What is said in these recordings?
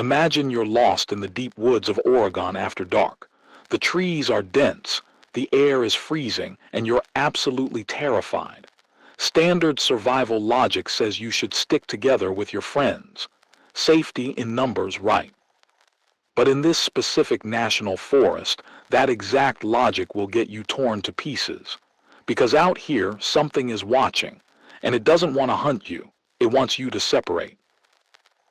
Imagine you're lost in the deep woods of Oregon after dark. The trees are dense, the air is freezing, and you're absolutely terrified. Standard survival logic says you should stick together with your friends. Safety in numbers, right? But in this specific national forest, that exact logic will get you torn to pieces. Because out here, something is watching, and it doesn't want to hunt you, it wants you to separate.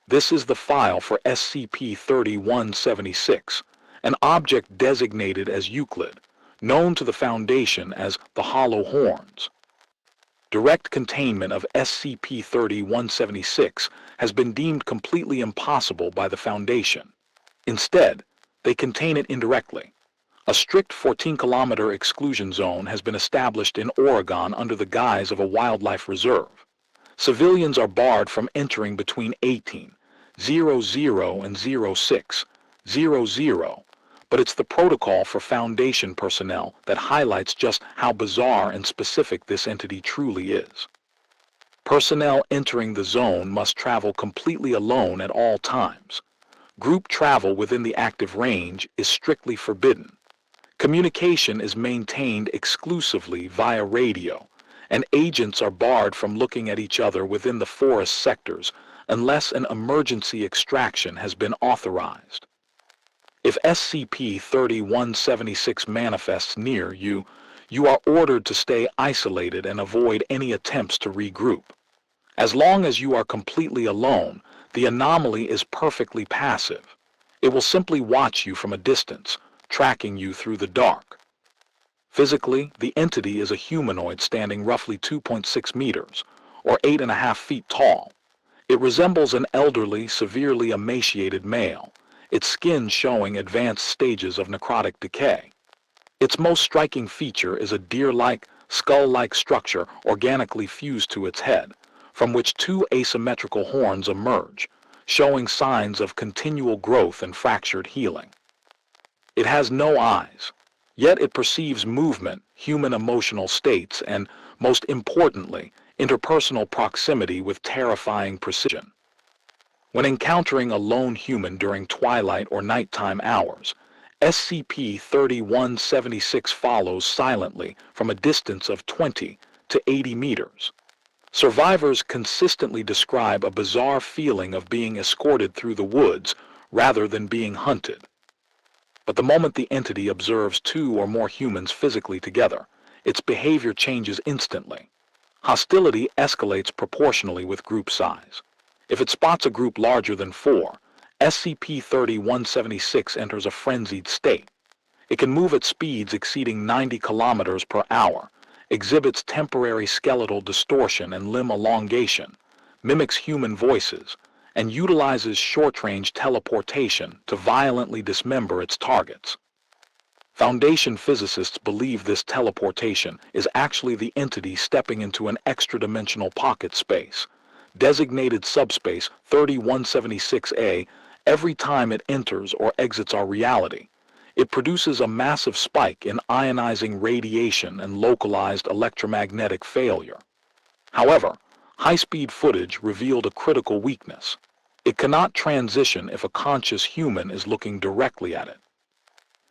This is the file for SCP-3176, an object designated as Euclid, known to the Foundation as the Hollow Horns. Direct containment of SCP-3176 has been deemed completely impossible by the Foundation. Instead, they contain it indirectly. A strict 14-kilometer exclusion zone has been established in Oregon under the guise of a wildlife reserve. Civilians are barred from entering between 18:00 and 06:00, but it's the protocol for Foundation personnel that highlights just how bizarre and specific this entity truly is. Personnel entering the zone must travel completely alone at all times. Group travel within the active range is strictly forbidden. Communication is maintained exclusively via radio, and agents are barred from looking at each other within the forest sectors unless an emergency extraction has been authorized. If SCP-3176 manifests near you, you are ordered to stay isolated and avoid any attempts to regroup. As long as you are completely alone, the anomaly is perfectly passive. It will simply watch you from a distance, tracking you through the dark. Physically, the entity is a humanoid standing roughly 2.6 meters, or 8.5 feet tall. It resembles an elderly, severely emaciated male, its skin showing advanced stages of necrotic decay. Its most striking feature is a deer-like, skull-like structure organically fused to its head, from which two asymmetrical horns emerge, showing signs of continual growth and fractured healing. It has no eyes, yet it perceives movement, human emotional states, and, most importantly, interpersonal proximity with terrifying precision. When encountering a lone human during twilight or nighttime hours, SCP-3176 follows silently from a distance of 20 to 80 meters. Survivors consistently describe a bizarre feeling of being escorted through the woods rather than being hunted. But the moment the entity observes two or more humans physically together, its behavior changes instantly. Hostility escalates proportionally with group size. If it spots a group larger than 4, SCP-3176 enters a frenzied state. It can move at speeds exceeding 90 kilometers per hour, exhibits temporary skeletal distortion and limb elongation, mimics human voices, and utilizes short-range teleportation to violently dismember its targets. Foundation physicists believe this teleportation is actually the entity stepping into an extradimensional pocket space, designated subspace 3176A. Every time it enters or exits our reality, it produces a massive spike in ionizing radiation and localized electromagnetic failure. However, high-speed footage revealed a critical weakness. It cannot transition if a conscious human is looking directly at it.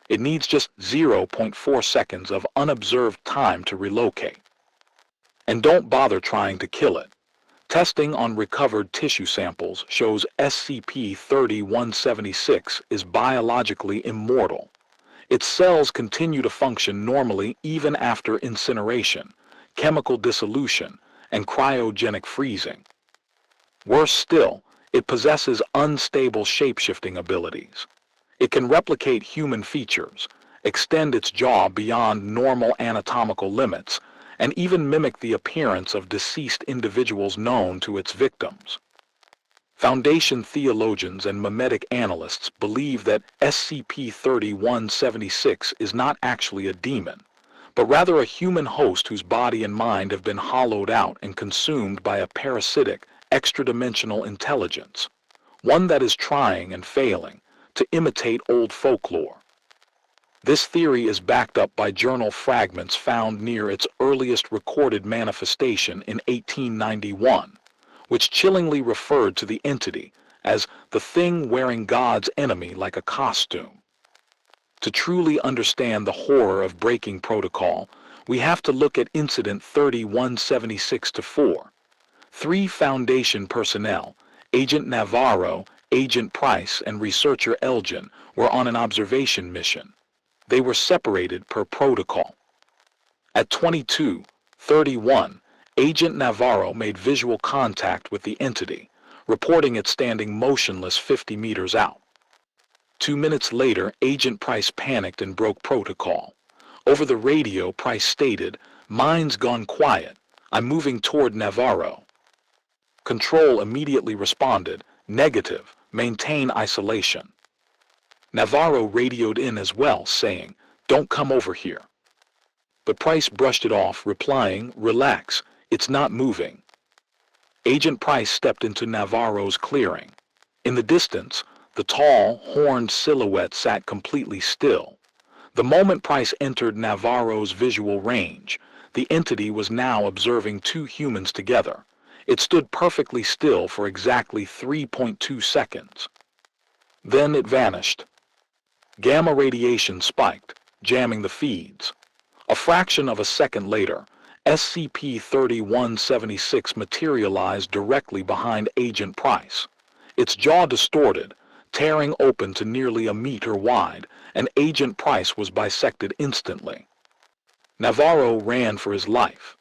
It needs just 0.4 seconds of unobserved time to relocate. And don't bother trying to kill it. Testing on recovered tissue samples shows SCP-3176 is biologically immortal. Its cells continue to function normally even after incineration, chemical dissolution, and cryogenic freezing. Worse still, it possesses unstable shapeshifting abilities. It can replicate human features, extend its jaw beyond normal anatomical limits, and even mimic the appearance of deceased individuals known to its victims. Foundation theologians and memetic analysts believe that SCP-3176 is not actually a demon, but rather a human host whose body and mind have been hollowed out and consumed by a parasitic, extradimensional intelligence, one that is trying and failing to imitate old folklore. This theory is backed up by journal fragments found near its earliest recorded manifestation in 1891, which chillingly referred to the entity as the thing wearing God's enemy like a costume. To truly understand the horror of breaking protocol, we have to look at Incident 3176-4. 3 Foundation personnel, Agent Navarro, Agent Price, and researcher Elgin, were on an observation mission. They were separated per protocol. At 22:31, Agent Navarro made visual contact with the entity, reporting it standing motionless 50 meters out. 2 minutes later, Agent Price panicked and broke protocol. Over the radio, Price stated, "Mine's gone quiet. I'm moving toward Navarro." Control immediately responded, "Negative. Maintain isolation." Navarro radioed in as well, saying, "Don't come over here." But Price brushed it off, replying, "Relax, it's not moving." Agent Price stepped into Navarro's clearing. In the distance, the tall, horned silhouette sat completely still. The moment Price entered Navarro's visual range, the entity was now observing 2 humans together. It stood perfectly still for exactly 3.2 seconds. Then it vanished. Gamma radiation spiked, jamming the feeds. A fraction of a second later, SCP-3176 materialized directly behind Agent Price. Its jaw distorted, tearing open to nearly a meter wide, and Agent Price was bisected instantly. Navarro ran for his life.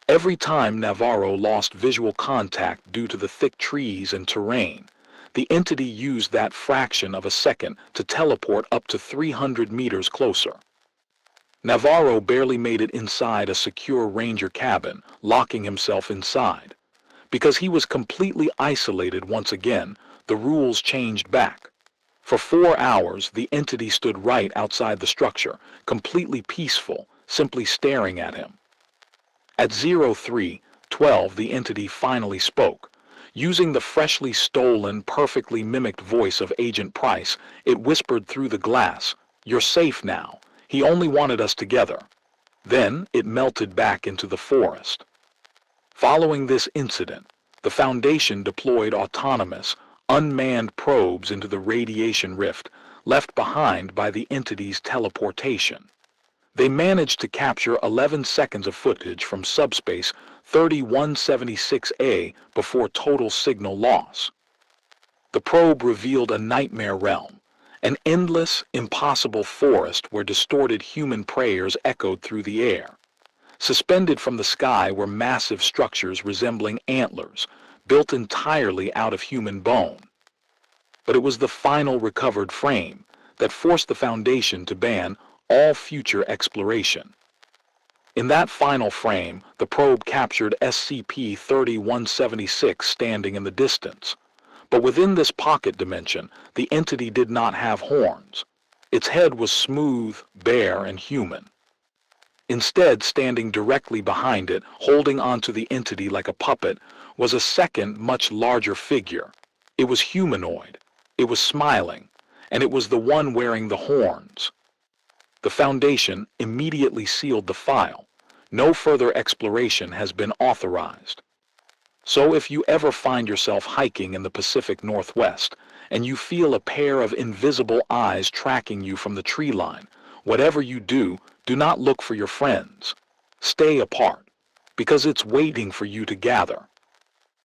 Every time Navarro lost visual contact due to the thick trees and terrain, the entity used that fraction of a second to teleport up to 300 meters closer. Navarro barely made it inside a secure ranger cabin, locking himself inside. Because he was completely isolated once again, the rules changed back. For 4 hours, the entity stood right outside the structure, completely peaceful, simply staring at him. At 03:12, the entity finally spoke. Using the freshly stolen, perfectly mimicked voice of Agent Price, it whispered through the glass, "You're safe now. He only wanted us together." Then it melted back into the forest. Following this incident, the Foundation deployed autonomous, unmanned probes into the radiation rift left behind by the entity's teleportation. They managed to capture 11 seconds of footage from subspace 3176A before total signal loss. The probe revealed a nightmare realm, an endless, impossible forest where distorted human prayers echoed through the air. Suspended from the sky were massive structures resembling antlers, built entirely out of human bone. But it was the final recovered frame that forced the Foundation to ban all future exploration. In that final frame, the probe captured SCP-3176 standing in the distance. But within this pocket dimension, the entity did not have horns. Its head was smooth, bare, and human. Instead, standing directly behind it, holding onto the entity like a puppet, was a second, much larger figure. It was humanoid. It was smiling, and it was the one wearing the horns. The Foundation immediately sealed the file. No further exploration has been authorized. So if you ever find yourself hiking in the Pacific Northwest, and you feel a pair of invisible eyes tracking you from the tree line, whatever you do, do not look for your friends. Stay apart, because it's waiting for you to gather.